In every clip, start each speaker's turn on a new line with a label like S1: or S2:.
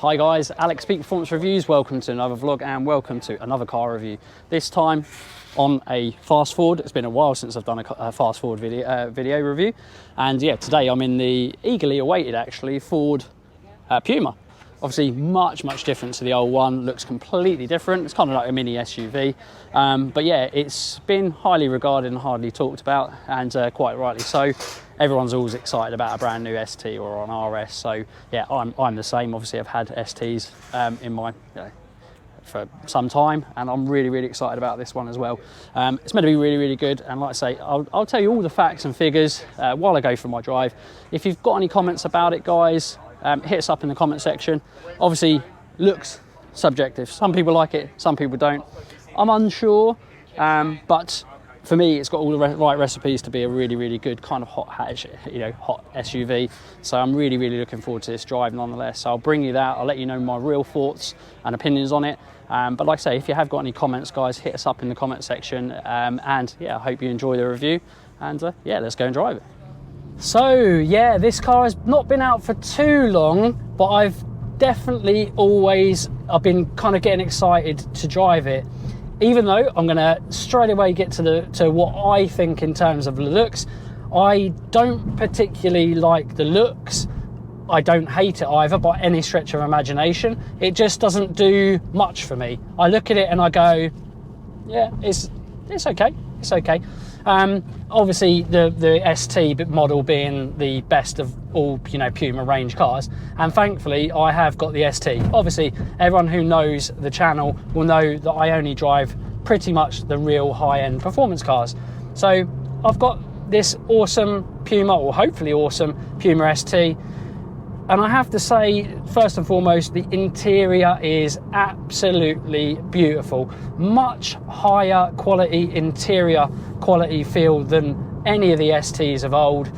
S1: Hi guys, Alex Peak Performance Reviews. Welcome to another vlog and welcome to another car review. This time on a fast forward. It's been a while since I've done a fast forward video review. And yeah, today I'm in the eagerly awaited actually Ford Puma. Obviously much different to the old one, looks completely different. It's kind of like a mini SUV. But yeah, it's been highly regarded and hardly talked about, and quite rightly so. Everyone's always excited about a brand new ST or an RS. So yeah, I'm the same. Obviously I've had STs in my, for some time, and I'm really excited about this one as well. It's meant to be really good, and like I say, I'll tell you all the facts and figures while I go for my drive. If you've got any comments about it, guys, hit us up in the comment section. Obviously, looks subjective. Some people like it, some people don't. I'm unsure, but for me, it's got all the right recipes to be a really good kind of hot hatch, hot SUV. So I'm really looking forward to this drive nonetheless. So I'll bring you that. I'll let you know my real thoughts and opinions on it. But like I say, if you have got any comments, guys, hit us up in the comment section. And yeah, I hope you enjoy the review. And yeah, let's go and drive it. So yeah, this car has not been out for too long, but I've definitely I've been kind of getting excited to drive it. Even though I'm going to straight away get to what I think in terms of the looks. I don't particularly like the looks. I don't hate it either by any stretch of imagination. It just doesn't do much for me. I look at it and I go, yeah, it's okay. It's okay. Obviously the ST model being the best of all, Puma range cars, and thankfully I have got the ST. Obviously everyone who knows the channel will know that I only drive pretty much the real high-end performance cars. So I've got this awesome Puma, or hopefully awesome Puma ST. And I have to say, first and foremost, the interior is absolutely beautiful. Much higher quality interior quality feel than any of the STs of old,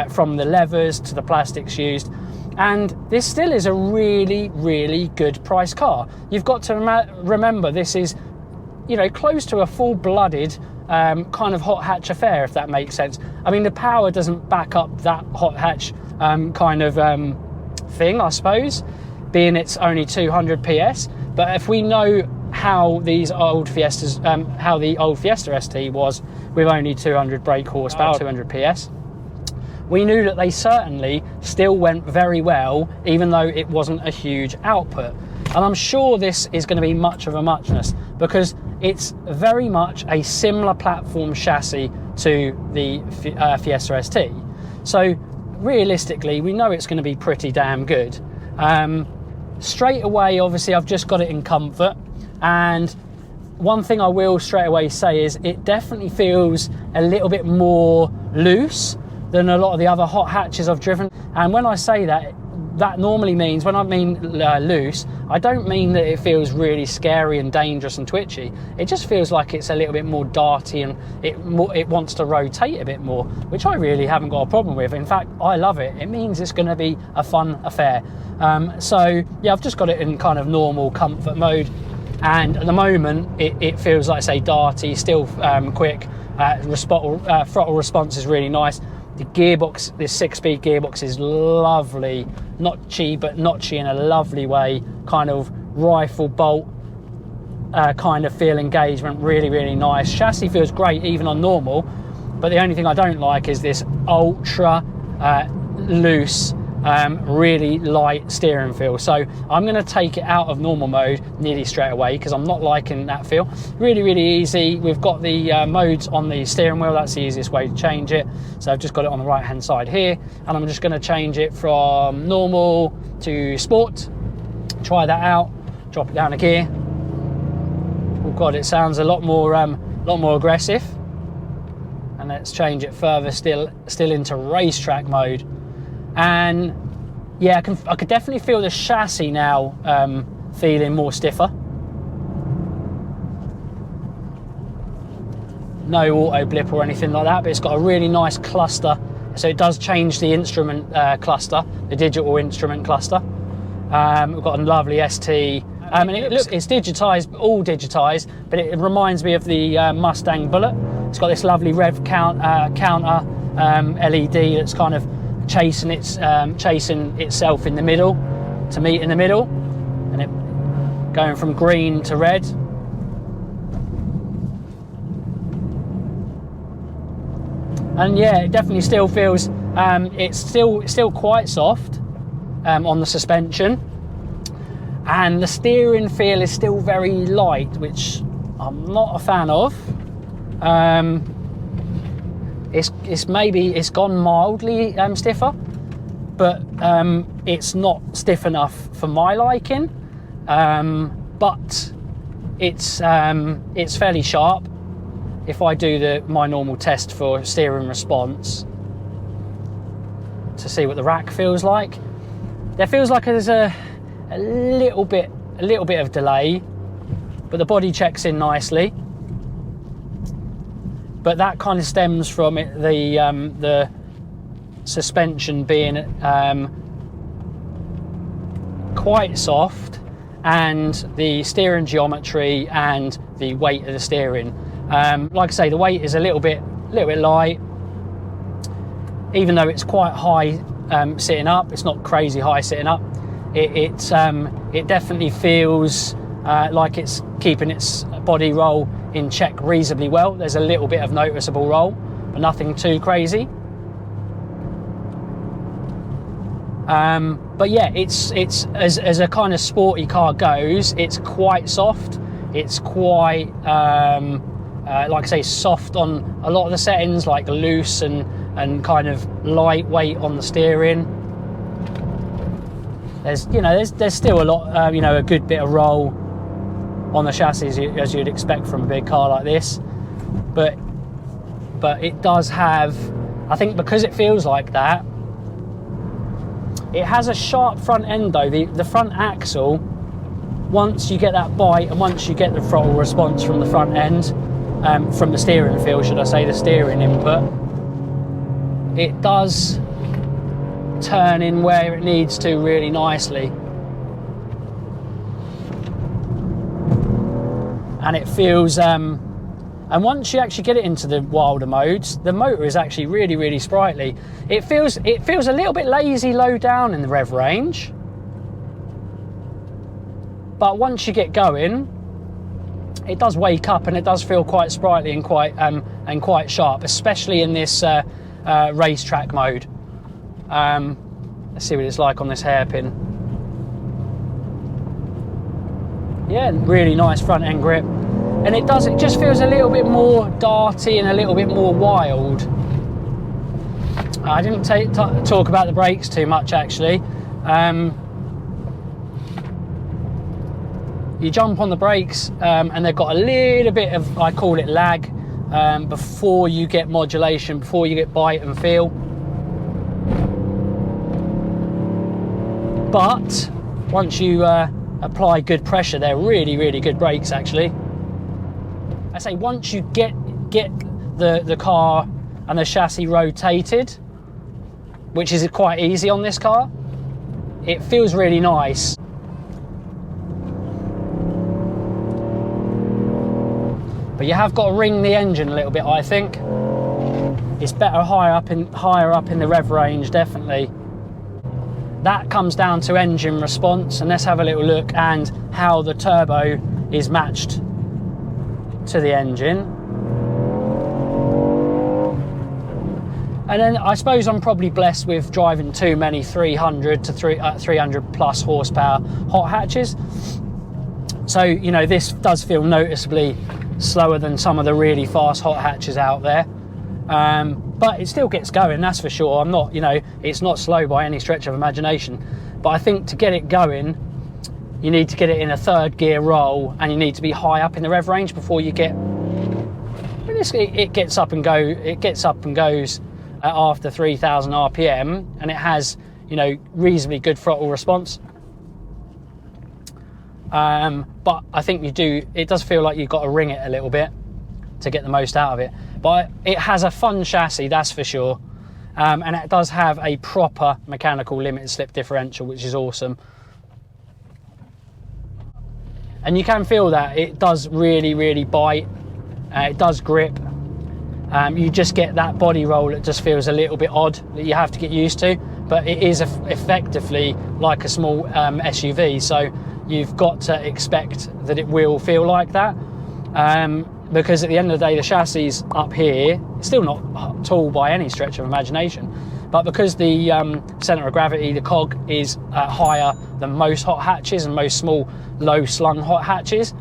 S1: from the leathers to the plastics used. And this still is a really good price car. You've got to remember, this is, close to a full-blooded kind of hot hatch affair, if that makes sense. I mean, the power doesn't back up that hot hatch kind of thing, I suppose, being it's only 200 PS. But if we know how these old Fiestas, how the old Fiesta ST was with only 200 brake horsepower, 200 PS, we knew that they certainly still went very well, even though it wasn't a huge output. And I'm sure this is going to be much of a muchness, because it's very much a similar platform chassis to the Fiesta ST. So realistically, we know it's going to be pretty damn good. Straight away, obviously, I've just got it in comfort. And one thing I will straight away say is it definitely feels a little bit more loose than a lot of the other hot hatches I've driven. And when I say that, that normally means, when I mean loose, I don't mean that it feels really scary and dangerous and twitchy. It just feels like it's a little bit more darty, and it wants to rotate a bit more, which I really haven't got a problem with. In fact, I love it. It means it's going to be a fun affair. So yeah, I've just got it in kind of normal comfort mode, and at the moment it feels like, say, darty, still quick. Throttle response is really nice. The gearbox, this 6-speed gearbox, is lovely, notchy, but notchy in a lovely way, kind of rifle bolt kind of feel engagement, really nice. Chassis feels great even on normal, but the only thing I don't like is this ultra loose, really light steering feel. So I'm going to take it out of normal mode nearly straight away, because I'm not liking that feel. Really easy. We've got the modes on the steering wheel. That's the easiest way to change it. So I've just got it on the right hand side here, and I'm just going to change it from normal to sport. Try that out. Drop it down a gear. Oh god, it sounds a lot more aggressive. And let's change it further still into racetrack mode. And yeah, I could definitely feel the chassis now feeling more stiffer. No auto blip or anything like that, but it's got a really nice cluster. So it does change the instrument cluster, the digital instrument cluster. We've got a lovely ST. And it's digitized, all digitized, but it reminds me of the Mustang Bullet. It's got this lovely rev counter LED that's kind of chasing itself in the middle, to meet in the middle. going from green to red. And yeah, it definitely still feels, it's still quite soft on the suspension, and the steering feel is still very light, which I'm not a fan of. It's gone mildly stiffer, but it's not stiff enough for my liking. But it's fairly sharp. If I do my normal test for steering response to see what the rack feels like, there feels like there's a little bit of delay, but the body checks in nicely. But that kind of stems from the suspension being quite soft, and the steering geometry and the weight of the steering. Like I say, the weight is a little bit light, even though it's quite high sitting up. It's not crazy high sitting up. It definitely feels like it's keeping its body roll in check reasonably well. There's a little bit of noticeable roll, but nothing too crazy. But yeah, it's as a kind of sporty car goes, it's quite soft. It's quite like I say, soft on a lot of the settings, like loose and kind of lightweight on the steering. There's still a lot, a good bit of roll on the chassis, as you'd expect from a big car like this, but it does have, I think, because it feels like that, it has a sharp front end though. The front axle, once you get that bite and once you get the throttle response from the front end, from the steering feel, should I say, the steering input, it does turn in where it needs to really nicely. And it feels, and once you actually get it into the wilder modes, the motor is actually really, really sprightly. It feels a little bit lazy low down in the rev range, but once you get going, it does wake up and it does feel quite sprightly and quite sharp, especially in this racetrack mode. Let's see what it's like on this hairpin. Yeah, really nice front end grip, and it just feels a little bit more darty and a little bit more wild. I didn't talk about the brakes too much actually. You jump on the brakes and they've got a little bit of, I call it lag, before you get modulation, before you get bite and feel. But once you apply good pressure, they're really, really good brakes actually. I say once you get the car and the chassis rotated, which is quite easy on this car, it feels really nice. But you have got to ring the engine a little bit, I think. It's better higher up in the rev range, definitely. That comes down to engine response, and let's have a little look and how the turbo is matched to the engine. And then I suppose I'm probably blessed with driving too many 300 to 300 plus horsepower hot hatches. So, this does feel noticeably slower than some of the really fast hot hatches out there. But it still gets going, that's for sure. I'm not, it's not slow by any stretch of imagination. But I think to get it going, you need to get it in a third gear roll, and you need to be high up in the rev range before you get. It gets up and go. It gets up and goes after 3,000 RPM, and it has, reasonably good throttle response. But I think it does feel like you've got to ring it a little bit to get the most out of it. But it has a fun chassis, that's for sure. And it does have a proper mechanical limited slip differential, which is awesome. And you can feel that it does really, really bite. It does grip. You just get that body roll that just feels a little bit odd, that you have to get used to. But it is effectively like a small SUV. So you've got to expect that it will feel like that, because at the end of the day, the chassis up here is still not tall by any stretch of imagination, but because the centre of gravity, the cog, is higher than most hot hatches and most small low slung hot hatches,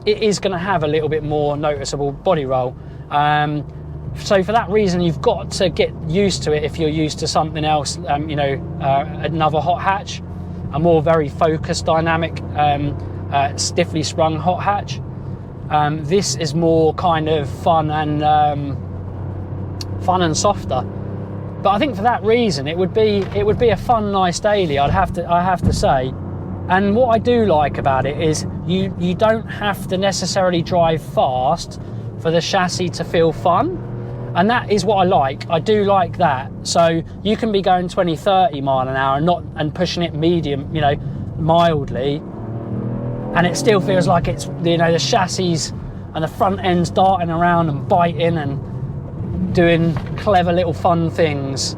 S1: it is going to have a little bit more noticeable body roll. So for that reason, you've got to get used to it if you're used to something else, another hot hatch, a more very focused dynamic, stiffly sprung hot hatch. This is more kind of fun and softer. But I think for that reason, it would be a fun, nice daily. I have to say. And what I do like about it is you don't have to necessarily drive fast for the chassis to feel fun. And that is what I like. I do like that. So you can be going 20, 30 mile an hour and pushing it medium, mildly, and it still feels like it's, the chassis and the front end's darting around and biting and doing clever little fun things.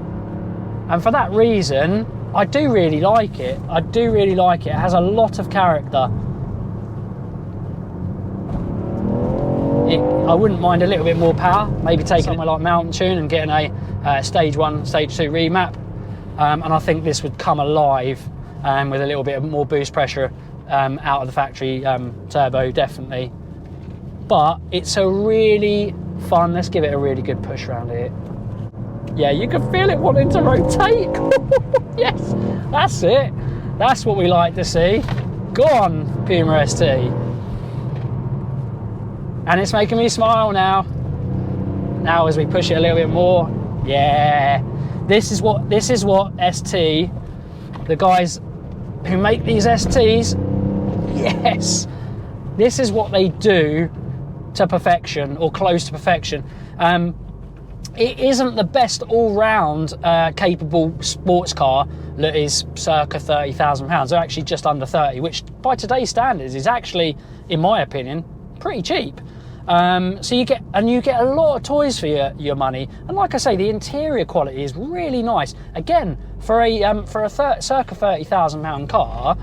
S1: And for that reason, I do really like it. It has a lot of character. I wouldn't mind a little bit more power, maybe taking somewhere like Mountain Tune and getting a stage 1, stage 2 remap. And I think this would come alive with a little bit more boost pressure out of the factory turbo, definitely. But it's a really fun, let's give it a really good push around here. Yeah, you can feel it wanting to rotate. Yes, that's it. That's what we like to see. Go on, Puma ST. And it's making me smile now. Now as we push it a little bit more, yeah. This is what ST, the guys who make these STs, yes, this is what they do to perfection, or close to perfection. It isn't the best all-round capable sports car that is circa £30,000. They're actually just under 30, which by today's standards is actually, in my opinion, pretty cheap. So you get a lot of toys for your money, and like I say, the interior quality is really nice. Again, for a circa £30,000 car,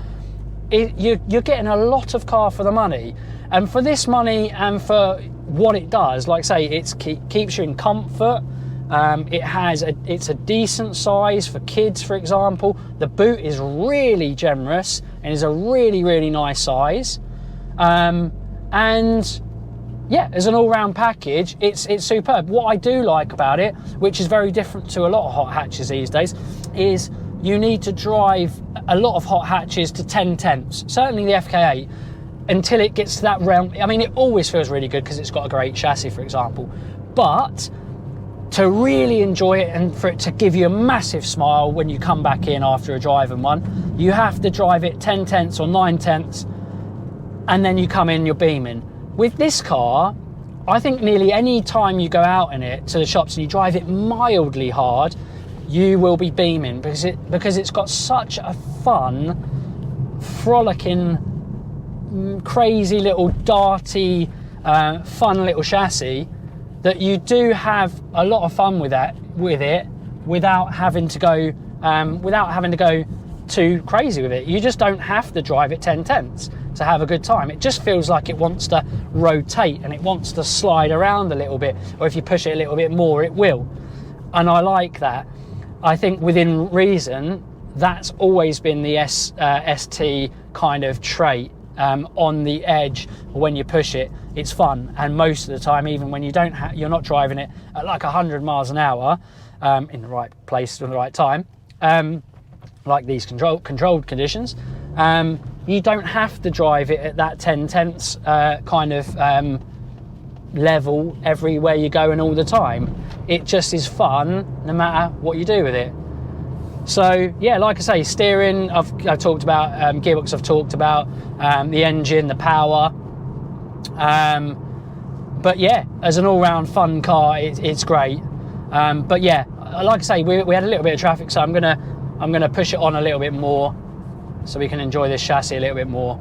S1: you're getting a lot of car for the money, and for this money and for what it does, like I say, it keeps you in comfort. It's a decent size for kids, for example. The boot is really generous and is a really, really nice size. And yeah, as an all-round package, it's superb. What I do like about it, which is very different to a lot of hot hatches these days, is you need to drive a lot of hot hatches to 10 tenths. Certainly the FK8, until it gets to that realm. I mean, it always feels really good because it's got a great chassis, for example. But to really enjoy it and for it to give you a massive smile when you come back in after a driving one, you have to drive it 10 tenths or 9 tenths, and then you come in, you're beaming. With this car, I think nearly any time you go out in it to the shops and you drive it mildly hard, you will be beaming because it's got such a fun, frolicking, crazy little darty, fun little chassis that you do have a lot of fun with it without having to go too crazy with it. You just don't have to drive it 10 tenths to have a good time. It just feels like it wants to rotate and it wants to slide around a little bit, or if you push it a little bit more, it will. And I like that. I think within reason, that's always been the ST kind of trait. On the edge, when you push it, it's fun, and most of the time, even when you're not driving it at like 100 miles an hour in the right place at the right time, like these controlled conditions, you don't have to drive it at that 10 tenths kind of level everywhere you go and all the time. It just is fun no matter what you do with it. So yeah, like I say, steering, I've talked about, gearbox I've talked about, the engine, the power, but yeah, as an all-round fun car, it's great. But yeah, like I say, we had a little bit of traffic, so I'm gonna push it on a little bit more so we can enjoy this chassis a little bit more.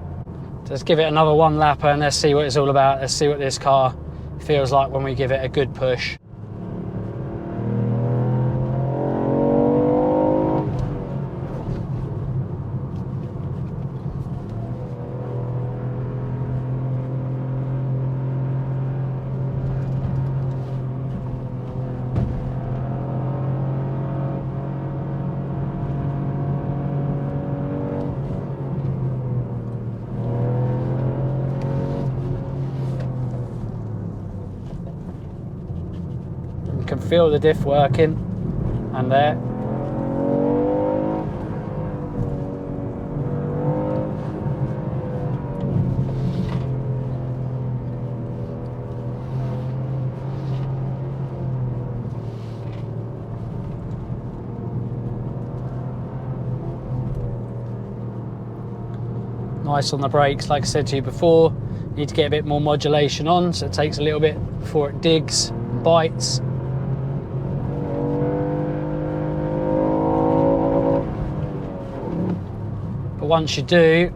S1: So let's give it another one lapper and let's see what it's all about. Let's see what this car feels like when we give it a good push. can feel the diff working, and there. Nice on the brakes, like I said to you before. Need to get a bit more modulation on, so it takes a little bit before it digs and bites. But once you do,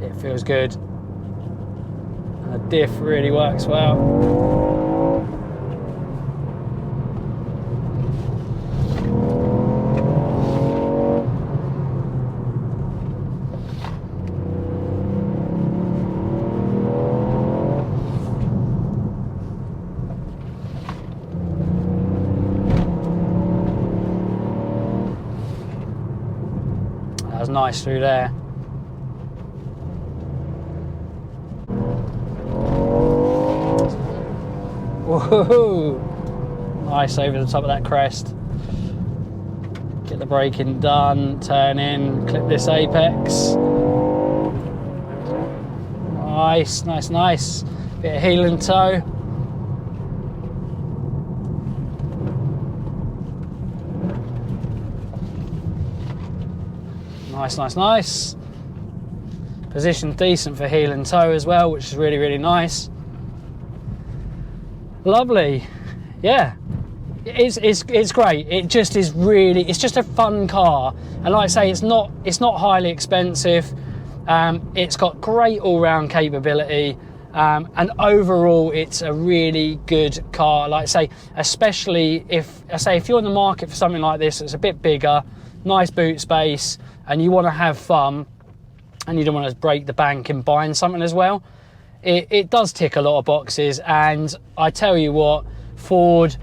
S1: it feels good. And the diff really works well. That was nice through there. Woohoo! Nice over the top of that crest. Get the braking done, turn in, clip this apex. Nice, nice, nice. Bit of heel and toe. Nice, nice, nice. Position's decent for heel and toe as well, which is really, really nice. Lovely. Yeah, it's great. It just is really, it's just a fun car. And like I say, it's not highly expensive. It's got great all-round capability. And overall, it's a really good car. Like I say, especially if you're in the market for something like this, it's a bit bigger, nice boot space, and you want to have fun, and you don't want to break the bank in buying something as well. It does tick a lot of boxes, and I tell you what, Ford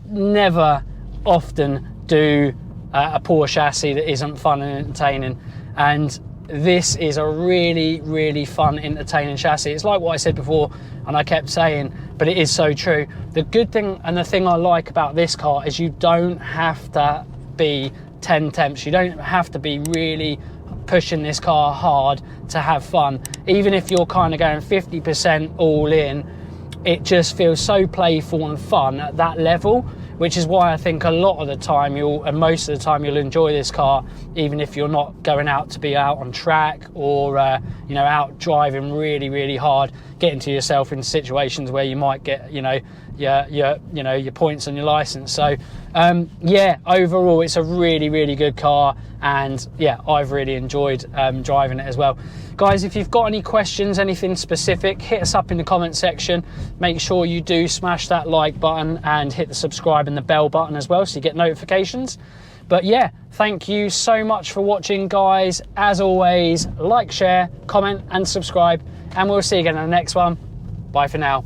S1: never often do a poor chassis that isn't fun and entertaining, and this is a really, really fun, entertaining chassis. It's like what I said before, and I kept saying, but it is so true. The good thing and the thing I like about this car is you don't have to be 10 temps. You don't have to be really pushing this car hard to have fun. Even if you're kind of going 50% all in, it just feels so playful and fun at that level, which is why I think a lot of the time most of the time you'll enjoy this car, even if you're not going out to be out on track or you know, out driving really, really hard, getting to yourself in situations where you might get, you know, your points on your license. So yeah, overall it's a really, really good car, and yeah, I've really enjoyed driving it as well. Guys, if you've got any questions, anything specific, hit us up in the comment section. Make sure you do smash that like button and hit the subscribe and the bell button as well, so you get notifications. But yeah, thank you so much for watching, guys. As always, like, share, comment and subscribe, and we'll see you again in the next one. Bye for now.